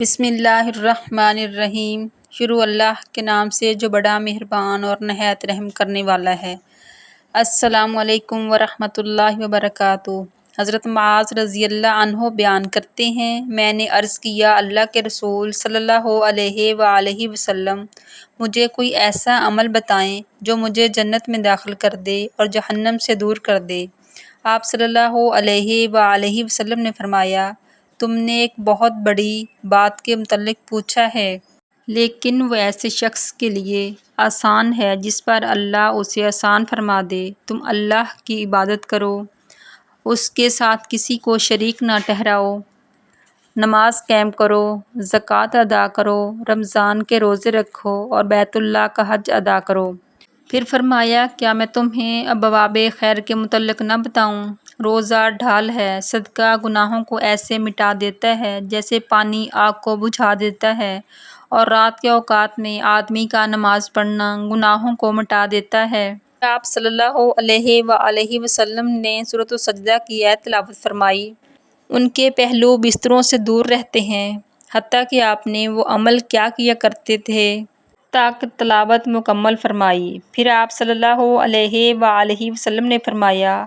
بسم اللہ الرحمن الرحیم۔ شروع اللہ کے نام سے جو بڑا مہربان اور نہایت رحم کرنے والا ہے۔ السلام علیکم ورحمۃ اللہ وبرکاتہ۔ حضرت معاذ رضی اللہ عنہ بیان کرتے ہیں، میں نے عرض کیا اللہ کے رسول صلی اللہ علیہ وآلہ وسلم، مجھے کوئی ایسا عمل بتائیں جو مجھے جنت میں داخل کر دے اور جہنم سے دور کر دے۔ آپ صلی اللہ علیہ وآلہ وسلم نے فرمایا، تم نے ایک بہت بڑی بات کے متعلق پوچھا ہے، لیکن وہ ایسے شخص کے لیے آسان ہے جس پر اللہ اسے آسان فرما دے۔ تم اللہ کی عبادت کرو، اس کے ساتھ کسی کو شریک نہ ٹھہراؤ، نماز قائم کرو، زکوٰۃ ادا کرو، رمضان کے روزے رکھو اور بیت اللہ کا حج ادا کرو۔ پھر فرمایا، کیا میں تمہیں ابواب خیر کے متعلق نہ بتاؤں؟ روزہ ڈھال ہے، صدقہ گناہوں کو ایسے مٹا دیتا ہے جیسے پانی آگ کو بجھا دیتا ہے، اور رات کے اوقات میں آدمی کا نماز پڑھنا گناہوں کو مٹا دیتا ہے۔ آپ صلی اللہ علیہ وآلہ وسلم نے سورۃ السجدہ کی آیت تلاوت فرمائی، ان کے پہلو بستروں سے دور رہتے ہیں، حتیٰ کہ آپ نے وہ عمل کیا کیا کرتے تھے تک تلاوت مکمل فرمائی۔ پھر آپ صلی اللہ علیہ وآلہ وسلم نے فرمایا،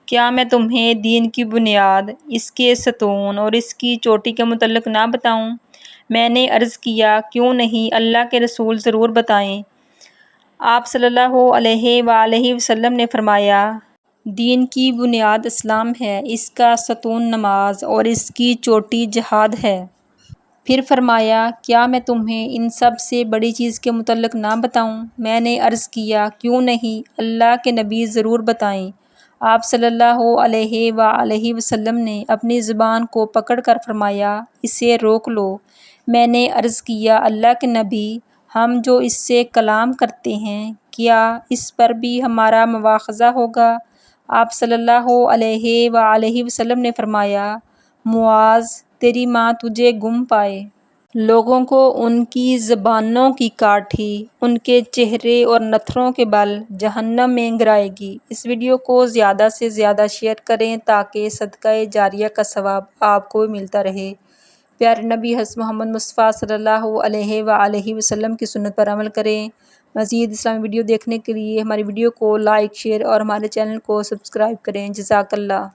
کیا میں تمہیں دین کی بنیاد، اس کے ستون اور اس کی چوٹی کے متعلق نہ بتاؤں؟ میں نے عرض کیا، کیوں نہیں اللہ کے رسول، ضرور بتائیں۔ آپ صلی اللہ علیہ وآلہ وسلم نے فرمایا، دین کی بنیاد اسلام ہے، اس کا ستون نماز اور اس کی چوٹی جہاد ہے۔ پھر فرمایا، کیا میں تمہیں ان سب سے بڑی چیز کے متعلق نہ بتاؤں؟ میں نے عرض کیا، کیوں نہیں اللہ کے نبی، ضرور بتائیں۔ آپ صلی اللہ علیہ وآلہ وسلم نے اپنی زبان کو پکڑ کر فرمایا، اسے روک لو۔ میں نے عرض کیا، اللہ کے نبی، ہم جو اس سے کلام کرتے ہیں، کیا اس پر بھی ہمارا مواخذہ ہوگا؟ آپ صلی اللہ علیہ وآلہ وسلم نے فرمایا، معاذ، تیری ماں تجھے گم پائے۔ لوگوں کو ان کی زبانوں کی کاٹھی، ان کے چہرے اور نتھروں کے بل جہنم میں گرائے گی۔ اس ویڈیو کو زیادہ سے زیادہ شیئر کریں تاکہ صدقہ جاریہ کا ثواب آپ کو بھی ملتا رہے۔ پیارے نبی حضرت محمد مصطفیٰ صلی اللہ علیہ وآلہ وسلم کی سنت پر عمل کریں۔ مزید اسلامی ویڈیو دیکھنے کے لیے ہماری ویڈیو کو لائک، شیئر اور ہمارے چینل کو سبسکرائب کریں۔ جزاک اللہ۔